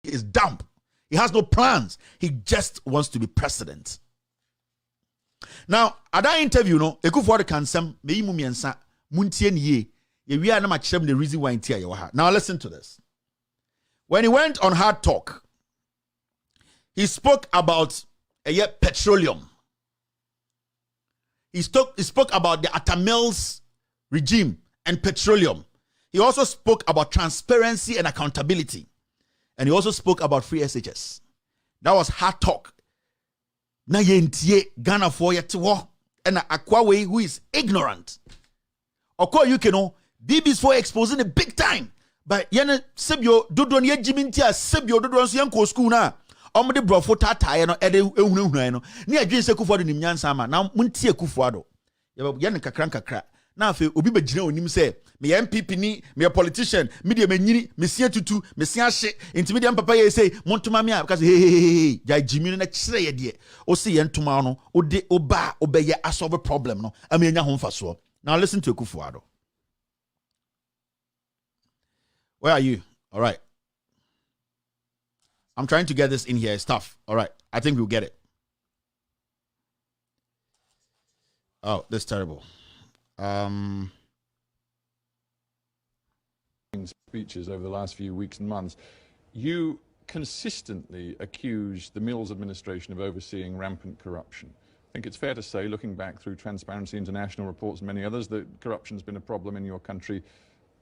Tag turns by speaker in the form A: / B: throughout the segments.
A: is dumb. He has no plans. He just wants to be president. Now, at that interview, no, Ekufuor can some me mumiensa muntie ye. We are not the reason why you are. Now listen to this. When he went on Hard Talk, he spoke about petroleum. He spoke about the Atamils regime and petroleum. He also spoke about transparency and accountability. And he also spoke about free SHS. That was Hard Talk. Na yentie Ghana for yetiwo and Akwawe who is ignorant. Okwa you know BB's for exposing the big time. But yene sebio dodo ne jimintia sebio dodo nso yanko school na omde brofo tataye no ede ehunahuna no ne adwen se Kufuor nim nyansa ma na muntie Kufuor do yene kakra na afi obi begina onim se me MPP ni me politician me de manyini me sia tutu me sia hye intimi de papa ye say montoma me because hey ja jimi na kire ye de o se ye ntoma no o de oba obeye asolve problem no amenya ho mfaso. Now listen to Kufuor do. Where are you? All right. I'm trying to get this in here. It's tough. All right. I think we'll get it. Oh, that's terrible.
B: Speeches over the last few weeks and months, you consistently accuse the Mills administration of overseeing rampant corruption. I think it's fair to say, looking back through Transparency International reports and many others, that corruption's been a problem in your country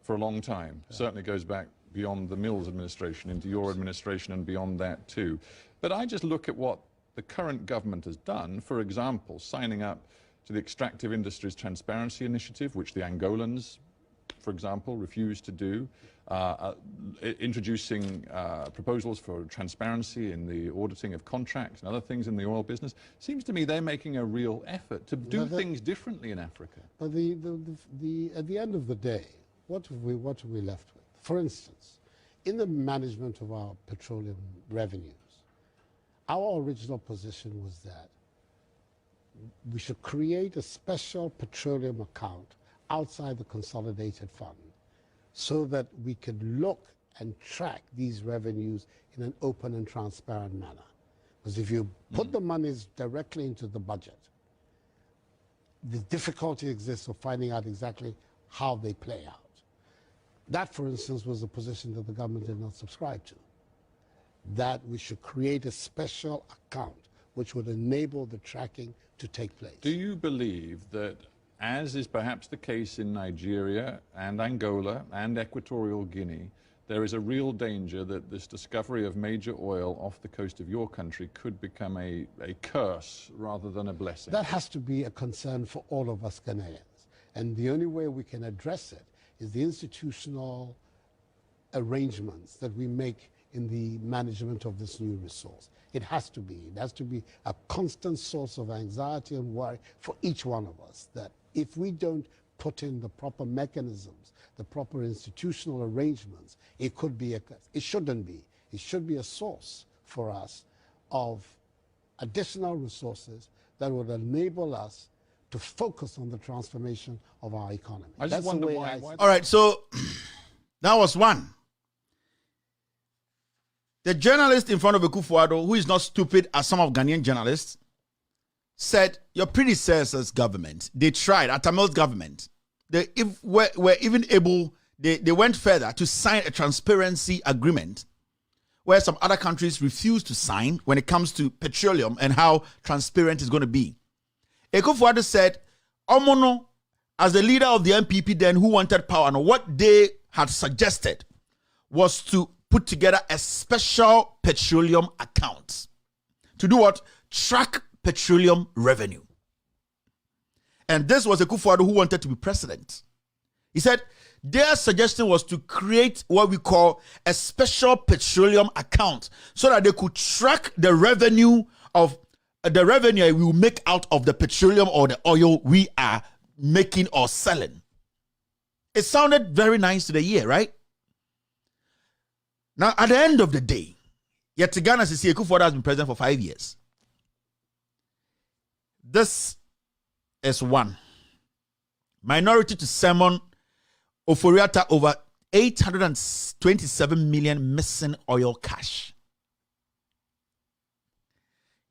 B: for a long time. Yeah. Certainly goes back beyond the Mills administration into your administration and beyond that too. But I just look at what the current government has done, for example, signing up to the Extractive Industries Transparency Initiative, which the Angolans, for example, refused to do, introducing proposals for transparency in the auditing of contracts and other things in the oil business. Seems to me they're making a real effort to do things differently in Africa.
C: But at the end of the day, what are we left with? For instance, in the management of our petroleum revenues, our original position was that we should create a special petroleum account outside the consolidated fund so that we can look and track these revenues in an open and transparent manner. Because if you put the monies directly into the budget, the difficulty exists of finding out exactly how they play out. That, for instance, was a position that the government did not subscribe to, that we should create a special account which would enable the tracking to take place.
B: Do you believe that, as is perhaps the case in Nigeria and Angola and Equatorial Guinea, there is a real danger that this discovery of major oil off the coast of your country could become a curse rather than a blessing?
C: That has to be a concern for all of us Ghanaians. And the only way we can address it is the institutional arrangements that we make in the management of this new resource. It has to be a constant source of anxiety and worry for each one of us, that if we don't put in the proper mechanisms, the proper institutional arrangements, it shouldn't be. It should be a source for us of additional resources that would enable us to focus on the transformation of our economy.
B: I just wonder why.
A: All right, so that was one. The journalist in front of Kufuor, who is not stupid as some of Ghanaian journalists, said your predecessors' government, they tried, Atamil's government, they were even able, they went further to sign a transparency agreement where some other countries refused to sign when it comes to petroleum and how transparent it's going to be. Kufuor said, Omono, as the leader of the MPP then who wanted power, and what they had suggested was to put together a special petroleum account. To do what? Track petroleum revenue. And this was Kufuor who wanted to be president. He said their suggestion was to create what we call a special petroleum account so that they could track the revenue we will make out of the petroleum or the oil we are making or selling. It sounded very nice to the ear, right? Now, at the end of the day, yet Ghana Kufuor has been president for 5 years. This is one. Minority to Simon Oforiatta over 827 million missing oil cash.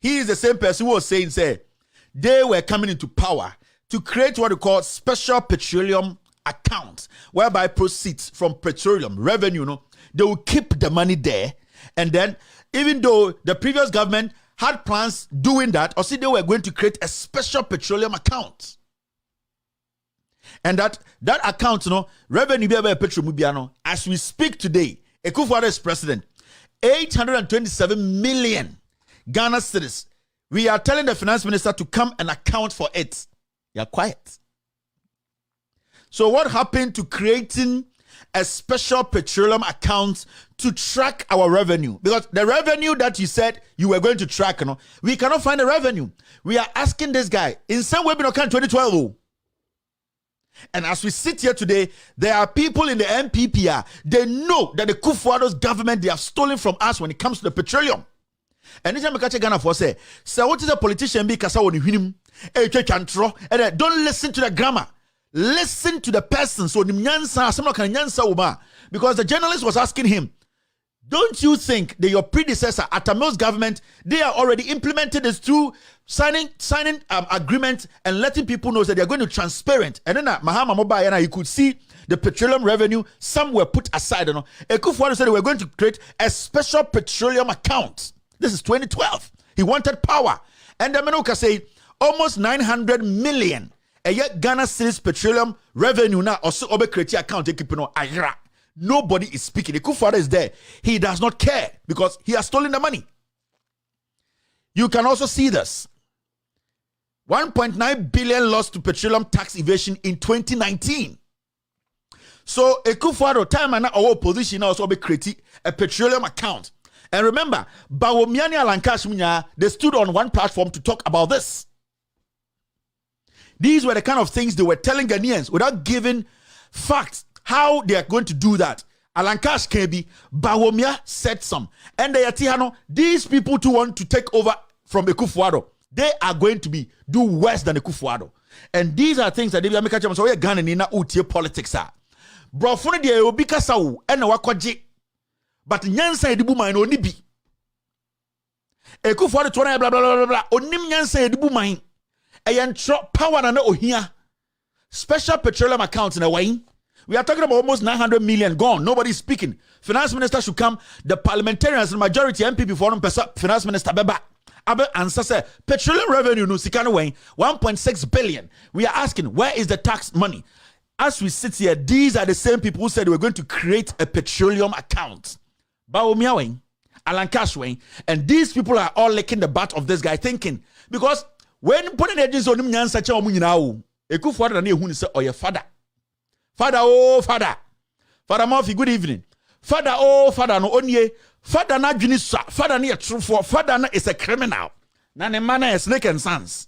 A: he is the same person who was saying, say, they were coming into power to create what we call special petroleum accounts, whereby proceeds from petroleum revenue, they will keep the money there. And then, even though the previous government had plans doing that, or see, they were going to create a special petroleum account. And that account, revenue petroleum, as we speak today, Akufo-Addo is president, 827 million Ghana cedis. We are telling the finance minister to come and account for it. You are quiet. So what happened to creating a special petroleum account to track our revenue? Because the revenue that you said you were going to track, we cannot find the revenue. We are asking this guy, in some way, in 2012. And as we sit here today, there are people in the MPPR, they know that the Akufo-Addo's government, they have stolen from us when it comes to the petroleum. And anytime I catch a Ghana for say what is a politician be kasa woni hwinim and don't listen to the grammar. Listen to the person. So because the journalist was asking him, don't you think that your predecessor at Tamil's government, they are already implemented this through signing agreement and letting people know that they are going to transparent. And then Mahama Mobile, you could see the petroleum revenue, some were put aside. Akufo-Addo said they were going to create a special petroleum account. This is 2012. He wanted power. And the Menuka say almost 900 million. A yet Ghana cedis petroleum revenue now also obe create account ayra. Nobody is speaking. The Akufo-Addo is there. He does not care because he has stolen the money. You can also see this. 1.9 billion lost to petroleum tax evasion in 2019. So Akufo-Addo time and our opposition also be create a petroleum account. And remember, Bawomiani Alankash Munya, they stood on one platform to talk about this. These were the kind of things they were telling Ghanaians without giving facts how they are going to do that. Alankash Kebi, Bawomia said some. And the Yatihano, these people too want to take over from Akufo-Addo. They are going to do worse than Akufo-Addo. And these are things that they make a chance. So Ghana nina utie politics are. Bro, funny dia obika sawu ena wakwaje. But nyansa edibu man oni bi. Akufo-Addo twana blah blah blah blah. Onim nyansa edibu man. Eyentro power na ohia. Special petroleum account in a way. We are talking about almost 900 million gone. Nobody's speaking. Finance minister should come. The parliamentarians, the majority MPP forum, finance minister Beba. Abe answer say petroleum revenue no sikano way 1.6 billion. We are asking, where is the tax money? As we sit here, these are the same people who said they were going to create a petroleum account. Bawumia Wayne, Alan Cash Wayne, and these people are all licking the butt of this guy, thinking because when putting agents on him, Nyansa Chamuninao, Akufo-Addo na ehunu say, oh your father. Father, oh father. Father Murphy, good evening. Father, oh father, no onye. Father na junisa. Father na true for. Father na is a criminal. Na ne man is snake and sons.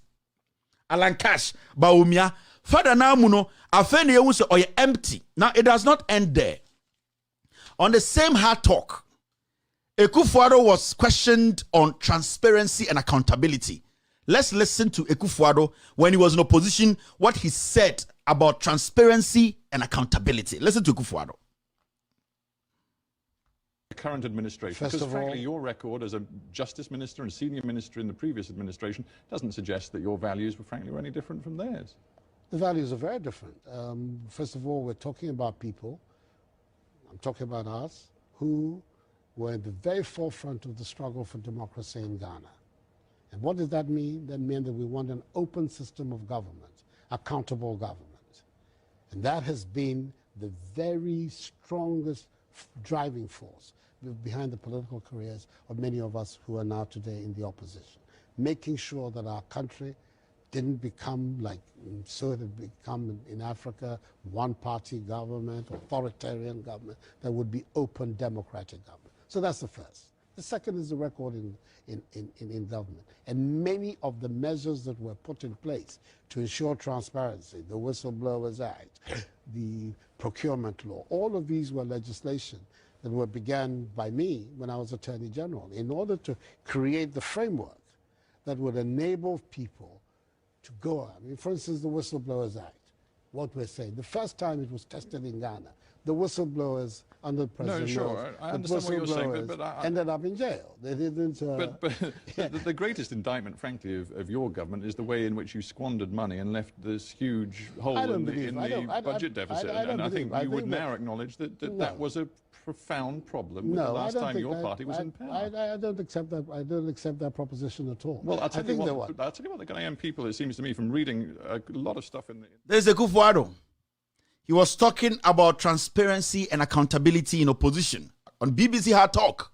A: Alan Cash, Bawumia. Father na muno. Afeni ye say, oh you empty. Now it does not end there. On the same hard talk, Akufo-Addo was questioned on transparency and accountability. Let's listen to Akufo-Addo when he was in opposition, what he said about transparency and accountability. Listen to Akufo-Addo.
B: The current administration, because frankly your record as a justice minister and senior minister in the previous administration doesn't suggest that your values were any different from theirs.
C: The values are very different. First of all, we're talking about people, I'm talking about us, who were at the very forefront of the struggle for democracy in Ghana. And what does that mean? That means that we want an open system of government, accountable government. And that has been the very strongest driving force behind the political careers of many of us who are now today in the opposition. Making sure that our country didn't become like, so it had become in Africa, one-party government, authoritarian government, that would be open democratic government. So that's the first. The second is the record in government. And many of the measures that were put in place to ensure transparency, the Whistleblowers Act, the procurement law, all of these were legislation that were began by me when I was Attorney General in order to create the framework that would enable people to go on. I mean, for instance, the Whistleblowers Act, what we're saying, the first time it was tested in Ghana, the whistleblowers under President
B: sure, I understand what you're saying, but I
C: ended up in jail. They didn't.
B: But the greatest indictment, frankly, of your government is the way in which you squandered money and left this huge hole in the budget deficit. And I think you would now acknowledge that that was a profound problem the last time your party was in power.
C: I don't accept that. I don't accept that proposition at all.
B: Well, I'll tell you what, the Ghanaian people, it seems to me, from reading a lot of stuff in the...
A: There's a Kufuor. He was talking about transparency and accountability in opposition on BBC Hard Talk.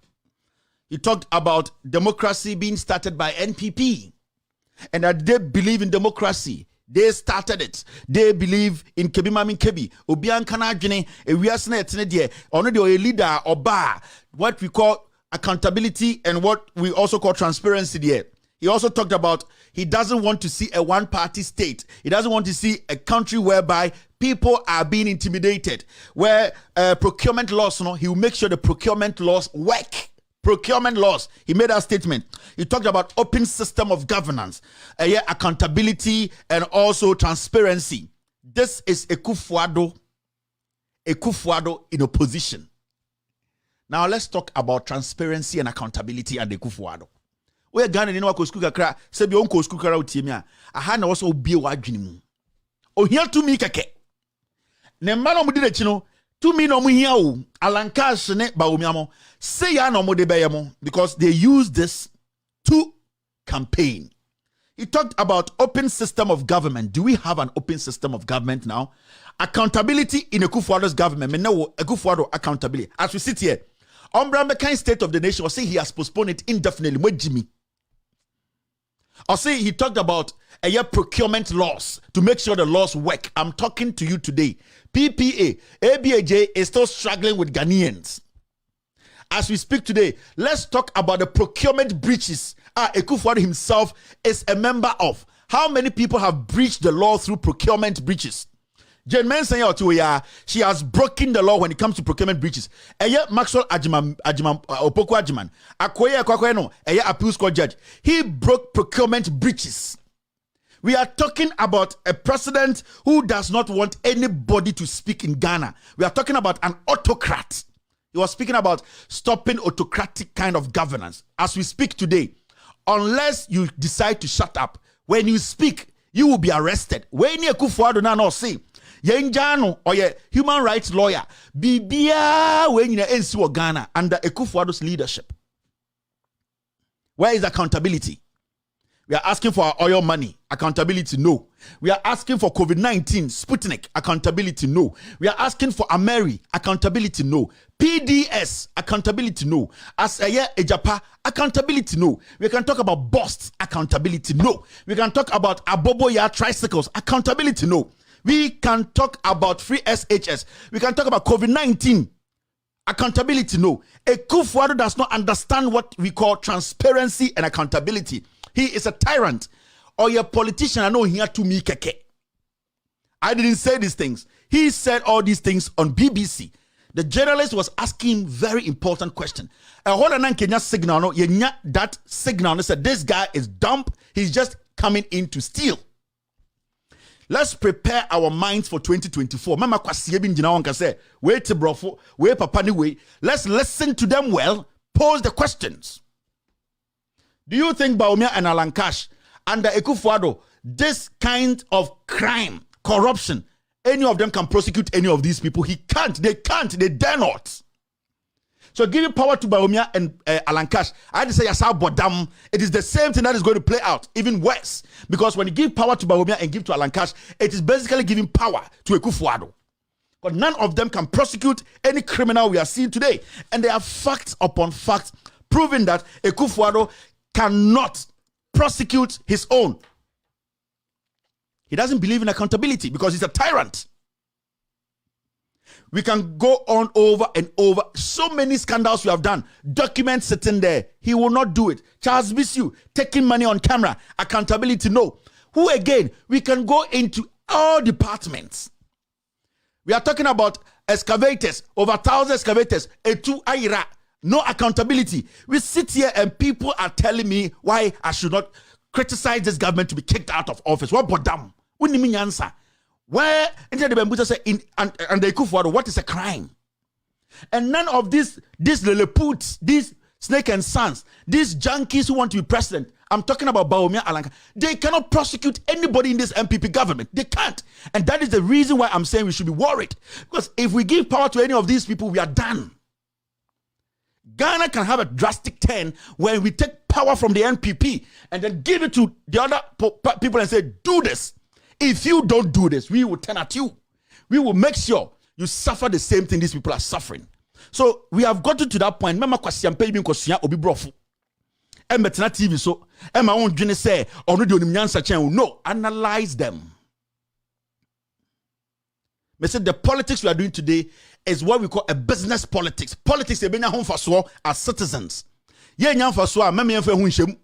A: He talked about democracy being started by NPP and that they believe in democracy. They started it. They believe in Kebi Mami Kebi. Obian Kanajene, a leader or bar, what we call accountability and what we also call transparency there. He also talked about he doesn't want to see a one-party state. He doesn't want to see a country whereby people are being intimidated, where procurement laws, he will make sure the procurement laws work. Procurement laws. He made that statement. He talked about open system of governance, accountability, and also transparency. This is a Kufuor in opposition. Now let's talk about transparency and accountability and the Kufuor. We Ghana ni wako school kakra se bi onko school kakra utie mi a aha na wo so obie wa adwene mu ohia tumi keke ne mma no mudi na chi no tumi no mu hia o alankash ne ba omiamo say ya no mo de beye mo because they use this to campaign. He talked about open system of government. Do we have an open system of government now? Accountability in a Kufuor's government. Me know a Kufuor accountability. As we sit here, Ombra State of the Nation will say he has postponed it indefinitely. With Jimmy. I'll say he talked about procurement laws to make sure the laws work. I'm talking to you today. PPA, ABAJ is still struggling with Ghanians. As we speak today, let's talk about the procurement breaches Ekufuor himself is a member of. How many people have breached the law through procurement breaches? Jane Mensa, she has broken the law when it comes to procurement breaches. Maxwell Ajiman Opoku Ajiman, Akoye no, appeals court judge. He broke procurement breaches. We are talking about a president who does not want anybody to speak in Ghana. We are talking about an autocrat. He was speaking about stopping autocratic kind of governance. As we speak today, unless you decide to shut up, when you speak, you will be arrested. When you Kufuor na no say, Yenjano or ye human rights lawyer, Bibia when you NC Ghana under Ekufuor's leadership. Where is accountability? We are asking for our oil money. Accountability, no. We are asking for COVID-19, Sputnik. Accountability, no. We are asking for Ameri. Accountability, no. PDS. Accountability, no. As a year, Ejapa. Accountability, no. We can talk about BOST. Accountability, no. We can talk about Aboboya tricycles. Accountability, no. We can talk about free SHS. We can talk about COVID-19. Accountability, no. Ekufuor does not understand what we call transparency and accountability. He is a tyrant or a politician. I know he had to me keke. I didn't say these things. He said all these things on BBC. The journalist was asking very important question. Kenya signal no that signal said this guy is dumb. He's just coming in to steal. Let's prepare our minds for 2024. Mama kwasiye bi njina wonka say wait brofo we papa ni we. Let's listen to them well. Pose the questions. Do you think Bawumia and Alankash under Ekufuor, this kind of crime, corruption, any of them can prosecute any of these people? He can't. They can't. They dare not. So giving power to Bawumia and Alankash, I just say Yasa Bodam. It is the same thing that is going to play out, even worse. Because when you give power to Bawumia and give to Alankash, it is basically giving power to Ekufuor. But none of them can prosecute any criminal we are seeing today. And there are facts upon facts proving that Ekufuor cannot prosecute his own. He doesn't believe in accountability because he's a tyrant. We can go on over and over. So many scandals we have done. Documents sitting there. He will not do it. Charles Bisu taking money on camera. Accountability, no. Who again? We can go into all departments. We are talking about excavators. Over 1,000 excavators. Etu Aira. No accountability. We sit here and people are telling me why I should not criticize this government to be kicked out of office. What about them? Where into the Bambuta say in and they cook for what is a crime? And none of these lilleputs, these snake and sons, these junkies who want to be president. I'm talking about Bawumia Alanka. They cannot prosecute anybody in this MPP government. They can't. And that is the reason why I'm saying we should be worried. Because if we give power to any of these people, we are done. Ghana can have a drastic turn when we take power from the NPP and then give it to the other people and say, do this. If you don't do this, we will turn at you. We will make sure you suffer the same thing these people are suffering. So we have gotten to that point. Mama kwasiampe ibi nkosia obi brofu. Metena TV so Emma won dwene say ono de onimnyansa chen. No, analyze them. Me say the politics we are doing today is what we call a business politics. Politics e benya hon faso as citizens. Ye nya faso a meme yemfa hu nhyem.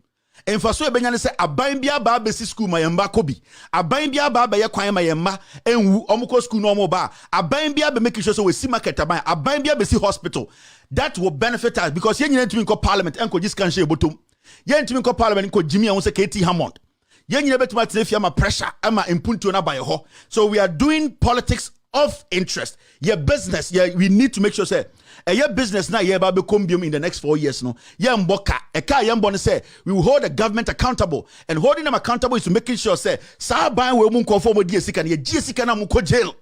A: Enfaso e benya ne say aban bia ba besi school ma yemba kobi. Aban bia ba ye kwan ma yemma enwu omko school no omo ba. Aban bia be make sure so we see market aban. Aban bia be see hospital. That will benefit us because ye nyina ntimi nko parliament enko diskan she botom. Ye ntimi nko parliament nko Jimmy won say KT Hammond. Ye nyina betuma tenefia ma pressure ama impunto na ba ye ho. So we are doing politics of interest. Your business, we need to make sure say your business now ye ba be combium in the next 4 years no. Ye mboka e ka ye mbone say we will hold the government accountable, and holding them accountable is to making sure say sa ban we mu conform with DSC ye GSC na mu ko jail.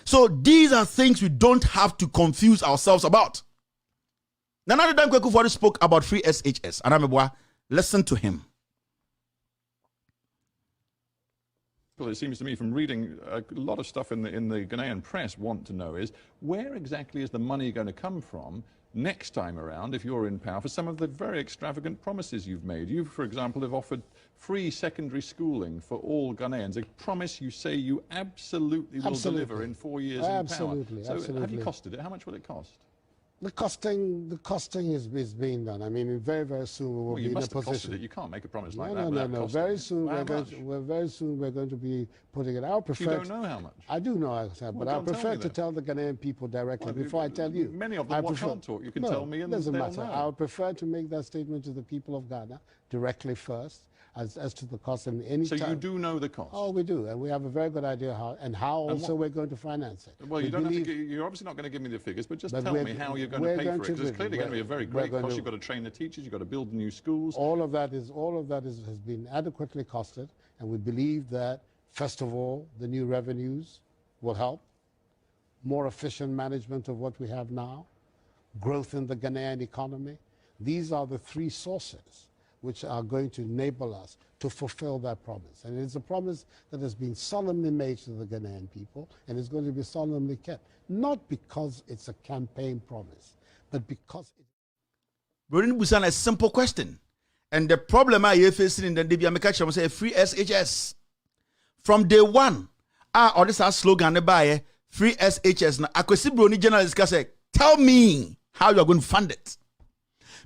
A: So these are things we don't have to confuse ourselves about. Nana Dankwa Akufo-Addo spoke about free SHS. Anamebwa, listen to him.
B: Well, it seems to me from reading a lot of stuff in the Ghanaian press want to know is where exactly is the money going to come from next time around if you're in power for some of the very extravagant promises you've made. You, for example, have offered free secondary schooling for all Ghanaians, a promise you say you absolutely will deliver in 4 years in power. So have you costed it? How much will it cost?
C: The costing is being done. I mean, very, very soon we will be in a position.
B: You can't make a promise like that.
C: No. Very soon we're going to be putting it. I prefer.
B: You don't know how much.
C: I do know, but I prefer to tell the Ghanaian people directly before I tell you.
B: Many of them can't talk. You can tell me, and
C: doesn't matter.
B: Know.
C: I would prefer to make that statement to the people of Ghana directly first, as to the cost. And any
B: so you do know the cost.
C: Oh, we do, and we have a very good idea how also we're going to finance it.
B: Well, you're obviously not going to give me the figures, but just tell me how you're going to pay for it. Because it's clearly going to be a very great cost. You've got to train the teachers. You've got to build new schools.
C: All of that has been adequately costed, and we believe that first of all, the new revenues will help, more efficient management of what we have now, growth in the Ghanaian economy. These are the three sources which are going to enable us to fulfill that promise. And it's a promise that has been solemnly made to the Ghanaian people, and is going to be solemnly kept. Not because it's a campaign promise, but because it...
A: Brodin Busan, a simple question. And the problem I are facing in the Dibia Mekacha say free SHS. From day one, or this our slogan, free SHS. Now, I could see Brony journalists say, tell me how you're going to fund it.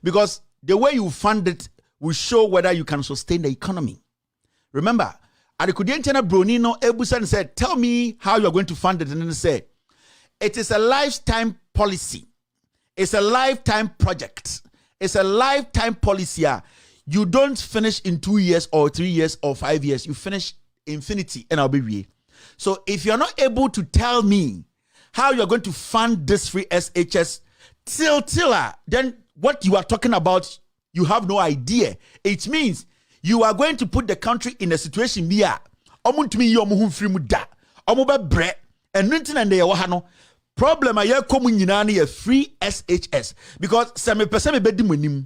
A: Because the way you fund it will show whether you can sustain the economy. Remember, Adikudentena Bronino Ebusan said, tell me how you're going to fund it. And then say, it is a lifetime policy. It's a lifetime project. It's a lifetime policy. You don't finish in 2 years or 3 years or 5 years. You finish infinity and I'll be real. So if you're not able to tell me how you're going to fund this free SHS then what you are talking about, you have no idea. It means you are going to put the country in a situation where problem a free SHS because some person be di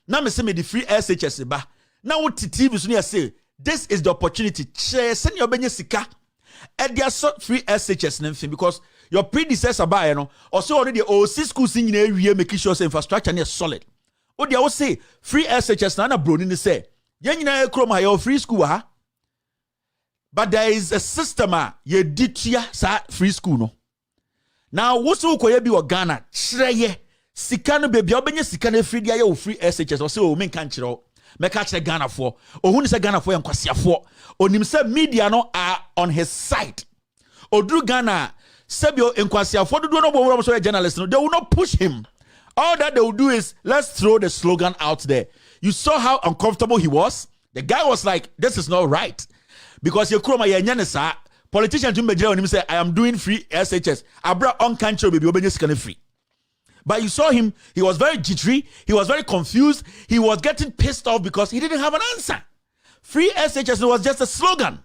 A: now me say me the free SHS ba now what TV so say this is the opportunity send your benye sika and their free SHS name because your predecessor buy no also already school sing in area making sure infrastructure is solid. What they will say free SHS na broni ni say yen nyina ekrom ha your free school ha but there is a system ye ditia sa free school no now woso koye bi Ghana kyereye sika no baby obenye sika na free dia ye free SHS o say o men kan kyerɛ meka kyerɛ Ghana for ohun ni say Ghana for yankwasiafo onim say media no are on his side oduru Ghana sebio yankwasiafo dodo no bo so journalist no they will not push him. All that they will do is, let's throw the slogan out there. You saw how uncomfortable he was? The guy was like, this is not right. because you chroma ye sa politicians to me say I am doing free SHS. Abra on country baby obenya free. But you saw him, he was very jittery, he was very confused, he was getting pissed off because he didn't have an answer. Free SHS was just a slogan.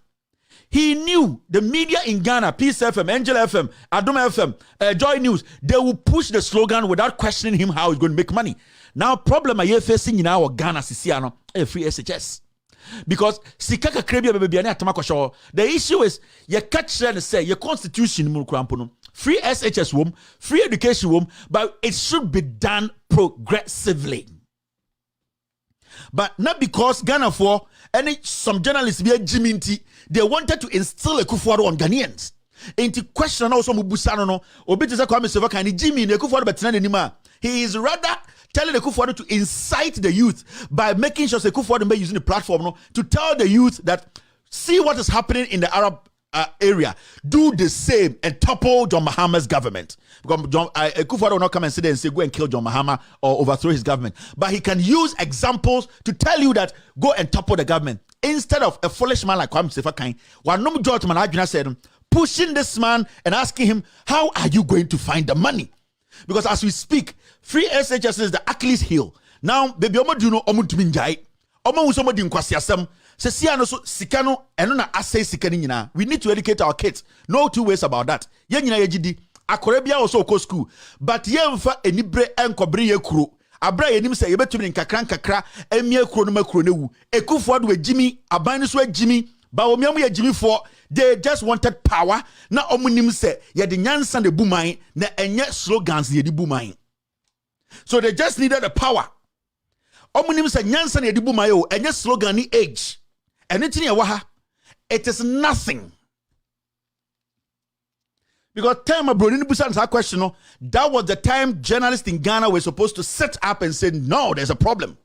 A: He knew the media in Ghana, Peace FM, Angel FM, Adom FM, Joy News, they will push the slogan without questioning him how he's going to make money. Now, problem are facing in our Ghana, Sisiano, a free SHS. Because Sikaka Krebia baby the issue is you catch and say your constitution free SHS womb, free education womb, but it should be done progressively. But not because Ghana for some journalists be a Jiminti, they wanted to instill a Kufuor on Ghanaians. Into question also Mubusano no obitiza kwa meseva kan Jimmy ne Kufuor betina nima. He is rather telling the Kufuor to incite the youth by making sure the Kufuor be using the platform no, to tell the youth that see what is happening in the Arab area, do the same and topple John Mahama's government. Because Kufuor will not come and sit there and say go and kill John Mahama or overthrow his government, but he can use examples to tell you that go and topple the government instead of a foolish man like Kwame Sefakan. One George Manajuna said pushing this man and asking him how are you going to find the money, because as we speak free SHS is the Achilles heel. Now baby omo do no omo ntumi njai omo wuso di nkwasiasem se sia no so sika no eno na asay sika ni nyina. We need to educate our kids, no two ways about that. Ye nyina ye gidi akore bia also go school, but ye mfa enibre enkobre ye kuro abra ye nim se ye betumi nkakra emie kuro no makuro newu Ekufuor do ejimi aban no so ejimi ba omiam ye ejimi for they just wanted power na omunim se ye de nyansa de buman na enye slogans ye de buman. So they just needed the power. Omunim se nyansa na de buman yo enye slogan ni age. Anything ye waha, it is nothing. Because time abroad, that question, no, that was the time journalists in Ghana were supposed to sit up and say, no, there's a problem.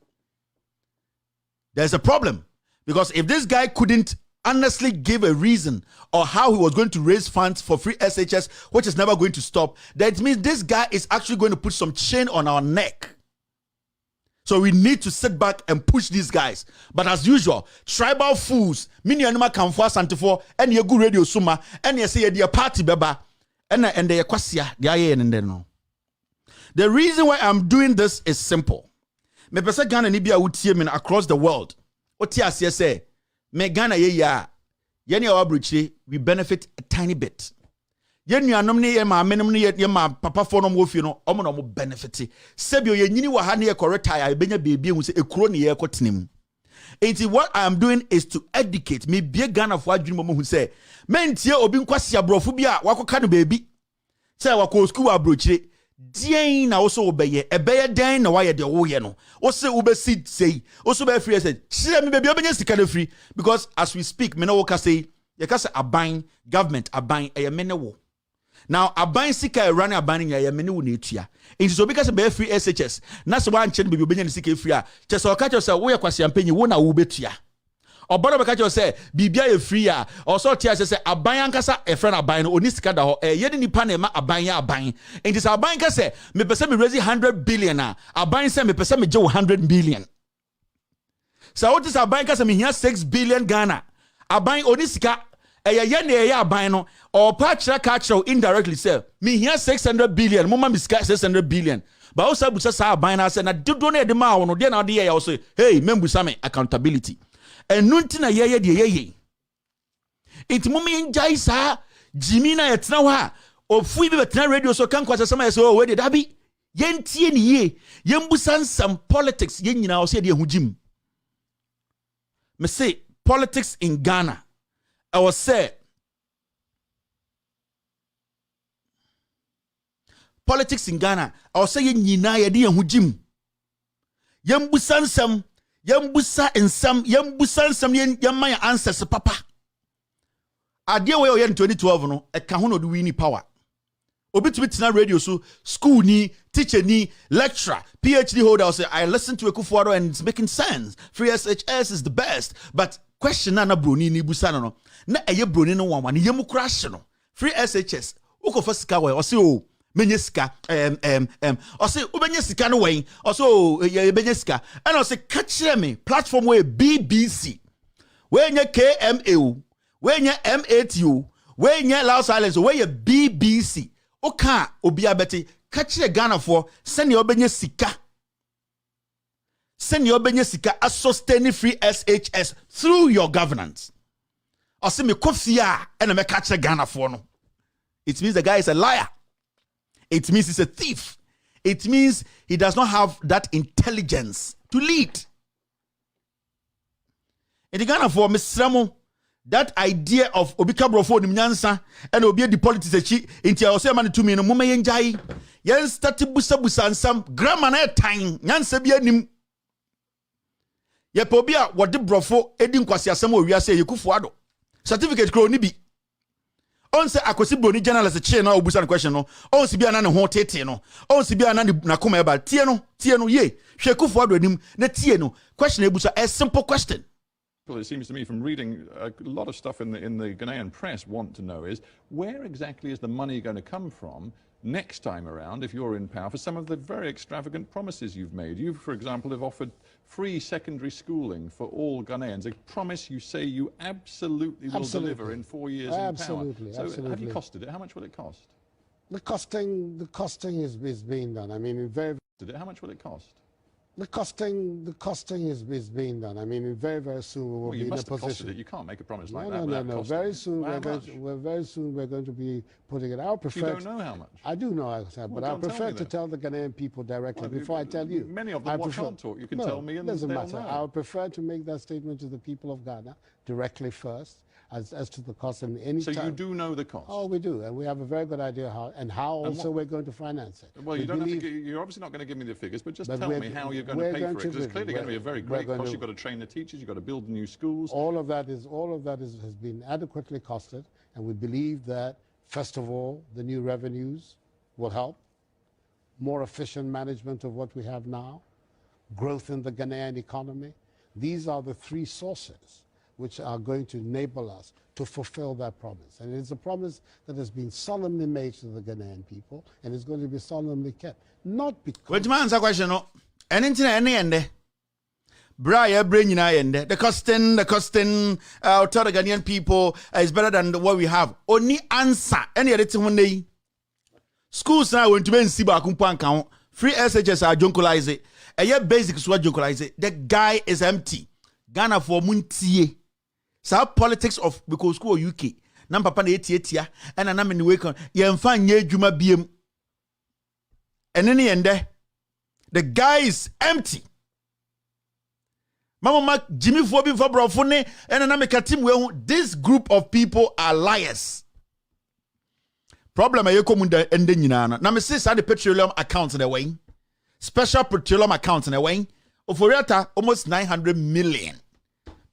A: There's a problem. Because if this guy couldn't honestly give a reason or how he was going to raise funds for free SHS, which is never going to stop, that means this guy is actually going to put some chain on our neck. So we need to sit back and push these guys. But as usual, tribal fools, mini anima kamfwa santifo, and ye good radio suma, and ye say ye party beba, and the kwasia, the no. The reason why I'm doing this is simple. Me pesa Ghana ni bia utie men across the world. Oti asie say, me Ghana ye ya, yeni awabruchi, we benefit a tiny bit. Yen nuanom ne ye ma menom ne ye ma papa fo no mo fie no omo no mo benefit sebio ye nyini wa ha ne ye retire e benya beebie hu se ekuro ne ye kotenem. Enti what I am doing is to educate me bie Ghana fo adwene mo hu se mentie obi nkwase abrofo bi a wakoka no beebi se wako school abrochire dien na wo so obeye ebeye den na waye de wo ye no wo se wo be sit sei wo so be free say shire me beebi obenya sika na free, because as we speak me no wo ka say ye ka say aban government aban e ye me ne wo. Now, a buying sika running a banning ya many will need ya. It is because of free SHS. That's one chain be obedient sika free. Just or catch yourself, we are quasi penny, one a ubet ya. Or bottom catch yourself, be a free ya. Or so tears say a buying cassa, a friend a buying, or niskada, or a yedini panema, a buying a buying. And this a buying cassa, me person me raising 100 billion, a buying some me person me joe 100 billion. So what is a buying cassa me here 6 billion Ghana? A buying onisika. Bino or patcha catch indirectly say me here 600 billion, mama miska 600 billion. But also busa bina said, I do donate the ma no then idea also hey membu same accountability. And nuntina ye. It mummy in jaisa Jimina et now or fui betina radio so can quite some so where did that be? Yen tien ye yembusan some politics yen now said ye hujim. Me say politics in Ghana. I was said politics in Ghana. I was saying yina yedi hujim. Yembusan some yembusa and some yembusan some yemaya answers papa. Idea way in 2012 no a kahuno do we need power. Obitubit radio so school ni teacher ni lecturer PhD holder say I listen to Ekufuor and it's making sense. Free SHS is the best, but question na broni ni busana no na eye broni no wan yemu crash no free SHS uko fa sika we o se o menye sika o se o benye sika no wen o se o ye benye sika and o se ka kire me platform we BBC we nye KMA When you MATU, when you Loud Silence, when you BBC, oka obi abeti catch Ghana for send your benye sika. Send your benye sika as sustaining free SHS through your governance. Or send me kofia and me catch Ghana for no. It means the guy is a liar. It means he's a thief. It means he does not have that intelligence to lead. In the Ghana for Mr. That idea of Obika Brofo Nyansa and Obi the politics into our man to me no mama yenjai. Yen start busa busa and some grammar na time. Nyansa bia nim. Ye pobia what the Brofo edin kwasi asem o wiase yekufuado. Certificate kro ni bi. On say akosi broni journalist che na obusa the question no. On si bia na ne ho tete no. On si bia na na koma eba tie no ye. Hwekufuado anim na tie no. Question ebusa a simple question.
B: Well, it seems to me from reading a lot of stuff in the Ghanaian press want to know is where exactly is the money going to come from next time around if you're in power for some of the very extravagant promises you've made. You, for example, have offered free secondary schooling for all Ghanaians, a promise you say you absolutely will deliver in 4 years in power. So have you costed it? How much will it cost?
C: The costing is being done. I mean,
B: How much will it cost?
C: The costing is being done. I mean, very soon we will be in a position.
B: You can't make a promise like
C: that. No. Very soon we're going to be putting it. I prefer.
B: You don't know how much.
C: I do know, but I prefer to tell the Ghanaian people directly before I tell you.
B: Many of them can't talk. You can tell me, and
C: doesn't matter.
B: Know.
C: I would prefer to make that statement to the people of Ghana directly first. As to the cost and any
B: So you do know the cost?
C: Oh, we do, and we have a very good idea how also we're going to finance it.
B: Well, you're obviously not going to give me the figures, but just tell me how you're going to pay for it. Because it's clearly going to be a very great cost. You've got to train the teachers, you've got to build new schools.
C: All of that has been adequately costed, and we believe that first of all, the new revenues will help, more efficient management of what we have now, growth in the Ghanaian economy. These are the three sources which are going to enable us to fulfill that promise. And it's a promise that has been solemnly made to the Ghanaian people, and it's going to be solemnly kept. Not because...
A: Wait, man, answer question, no. Anything, any end. Brian, bring in end. The costing, I'll tell the Ghanaian people is better than what we have. Only answer. Any other thing one day. Schools now went to be in Siba Kumpan count. Free SHS are junkolize it. A year basics were junkolize it. The guy is empty. Ghana for Muntie. So politics of because school UK. Nam papa na etia and anam in the wake on yemfa nye dwuma biem. And in the end the guy is empty. Mama Jimmy Fobi for Brofone and anam katim this group of people are liars. Problem ayeko munda ende nyina na me say the petroleum account in the way. Special petroleum account in the way. Oforiata almost 900 million.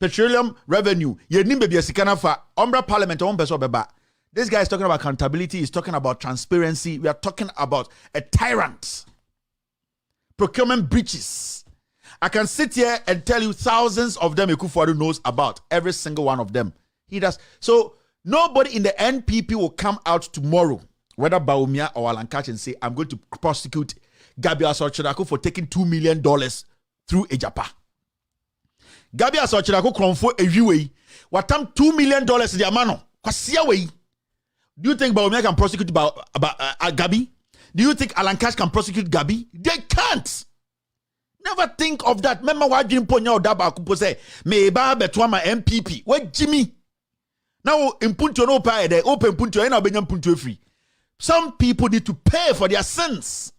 A: Petroleum revenue. Yenim baby asikana fa Umbra Parliament on person beba. This guy is talking about accountability, he's talking about transparency. We are talking about a tyrant. Procurement breaches. I can sit here and tell you thousands of them Ekufuado knows about. Every single one of them. He does. So nobody in the NPP will come out tomorrow, whether Baumia or Alan Catch, and say, I'm going to prosecute Gabi Asorchidako for taking $2 million through Ejapa. Gabi Asorchidako kronfo ewiwe. Watam $2 million di amano. Kwasia we. Do you think Baumia can prosecute Gabi? Do you think Alan Cash can prosecute Gabi? They can't. Never think of that. Remember why Jim Ponya Odaba Kupo say, me ba betwa ma MPP. What Jimmy? Now impunto no pay there. Open punto na benyam punto free. Some people need to pay for their sins.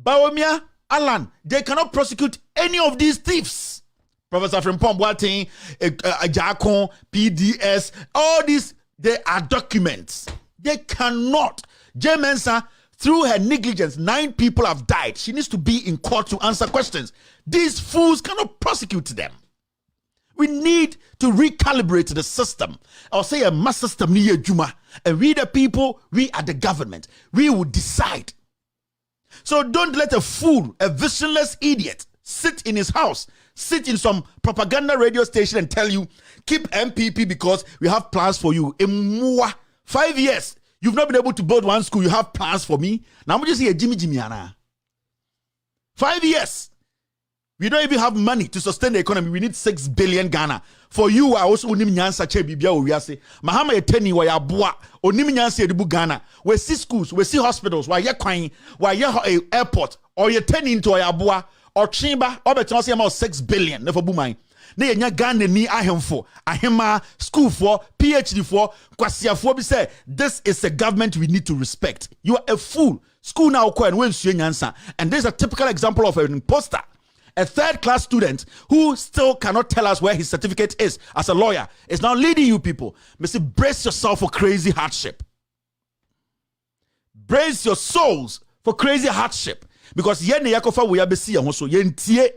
A: Baumia, Alan, they cannot prosecute any of these thieves. Professor Frimpong Boateng, Ajakon, PDS, all these, they are documents. They cannot. J. Mensah, through her negligence, 9 people have died. She needs to be in court to answer questions. These fools cannot prosecute them. We need to recalibrate the system. I'll say a mass system near Juma. And we the people, we are the government. We will decide. So don't let a fool, a visionless idiot, sit in his house, sit in some propaganda radio station and tell you, keep MPP because we have plans for you. In 5 years, you've not been able to build one school, you have plans for me. Now I'm just here, Jimmy Anna. 5 years. We don't even have money to sustain the economy. We need 6 billion Ghana. For you, I also unim nyansa che bibia o wiase. Mahama eteni wa ya boa. Onim nyansa edibu Ghana. We see schools, we see hospitals, we ye kwan, we ye airport, or ye turn into ya boa, or chimba, or beton say about 6 billion. Never boomai. Ne nya Ghana ni ahemfo, ahema, school for, PhD for, kwasia for be say, this is a government we need to respect. You are a fool. School now ko and when nyansa. And this is a typical example of an imposter. A third-class student who still cannot tell us where his certificate is as a lawyer is now leading you people. Mr. Brace yourself for crazy hardship. Brace your souls for crazy hardship. Because yen yakofa we abesi ya so yen tie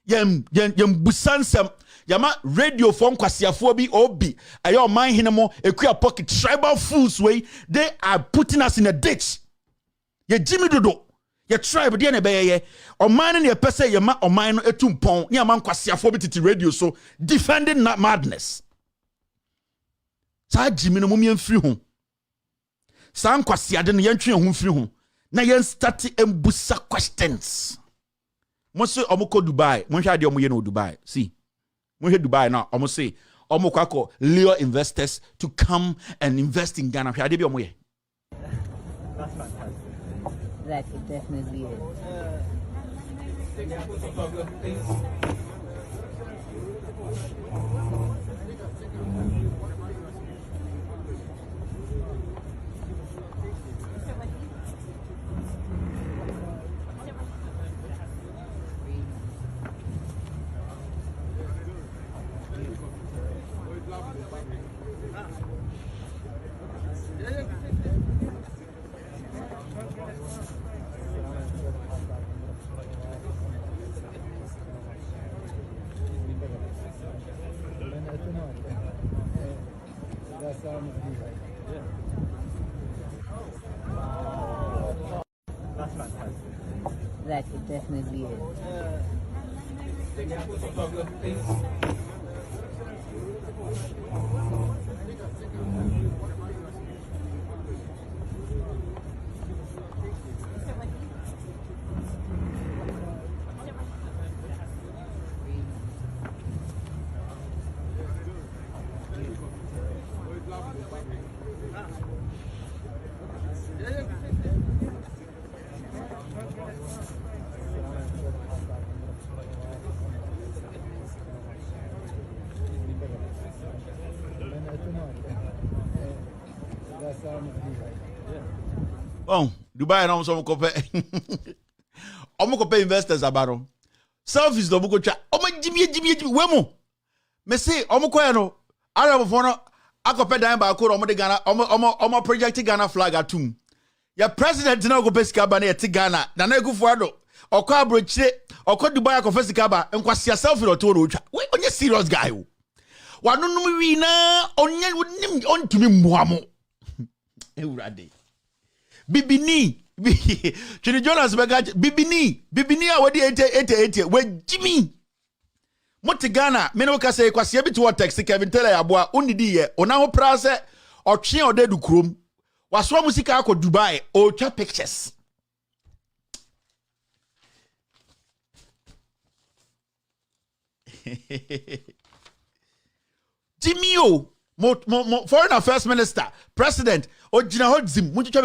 A: yen busansem yama radio phone kwasiafo bi obi ayo man hinemo ekua pocket tribal fools way they are putting us in a ditch. Ye Jimmy Dodo. Your tribe, dear Nebeye, or man in your pese, your man or mine, a tumpon, near man quasiaphobity radio, so defending that madness. Sa Jimmy no mummy and free home. Sam quasiaden yentry home free home. Na yen stati embusa questions. Monsieur Omoko Dubai, Monsieur Diomo Dubai. See, Monsieur Dubai now, almost say, Omokako, lure investors to come and invest in Ghana.
D: That it definitely is. That it definitely is.
A: Oh, Dubai na so mkope. Omokope investors abaro. Selfies do buko twa. Omo jimi wemo. Me say omokoya no. Arab for no akope dan ba ko omo de Ghana omo project Ghana flag atum. Ya president na go pesika ba na yeti Ghana. Na na ekufu ado. Okọ abrochire, okọ Dubai akofe sika ba enkwase selfie do to ro twa. We onye serious guy o. Wanunum wi na onye ontumi mmuamo. Ewurade. Bibini Chini Jonas Bagaj Bibini a wadi 88 we Jimmy Moti Ghana meno ka say kwase bi to text Kevin Taylor aboa onidi ye ona ho pra se otwe odedu krom waso musika akọ Dubai o twa pictures Jimmy o foreign affairs minister, president, or Jinahodzim, munchicha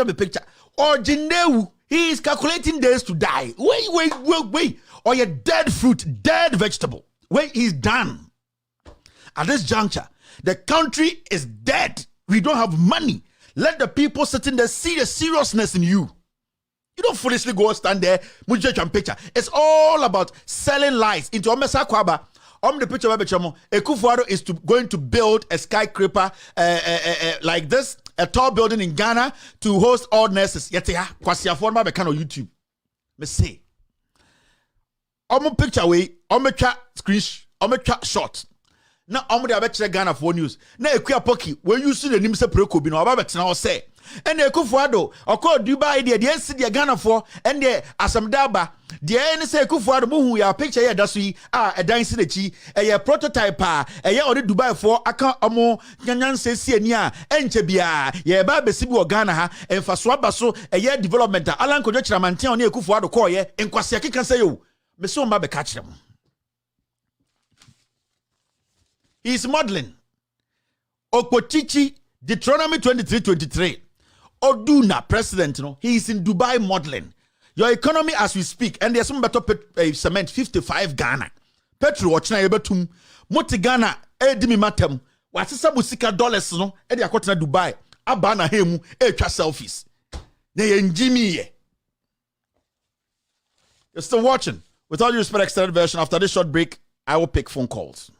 A: me picture, or Jinewu, he is calculating days to die. Wait. Or a dead fruit, dead vegetable. Wait, he's done. At this juncture, the country is dead. We don't have money. Let the people sitting there see the seriousness in you. You don't foolishly go stand there, munchicha picture. It's all about selling lies into Omesa Kwaba. The picture of Ekufuado is going to build a skyscraper like this, a tall building in Ghana to host all nurses. Yet, kwasi afon ba on YouTube. Me say, picture way, shot. Na de abetche Ghana for news. Na ekua poki when you see the name se preko bi na oba betena o say. And Ekufuado okọ Dubai de ensi de Ghana for and de asamdaba de ene se Ekufuado mu hu ya picture ya daso yi edan si de chi eye prototype eye ode Dubai for aka omo nyanyanse si ani enche bia ye ba besi bi o Ghana ha emfaso abaso eye development alan kojo chiramanten oni Ekufuado ko ye enkwase keka say yo Me so mba be catch them. He's modeling. Okpochichi, Deuteronomy 23:23. Oduna, president, he is in Dubai modeling. Your economy as we speak, and there's some better cement, 55 Ghana. Petro, watching betum. Moti Ghana, edimi matem. What's some musika dollars, no? Edi akotena Dubai. Abana hemu, twa selfies. They Jimmy. You're still watching. With all due respect, extended version. After this short break, I will pick phone calls.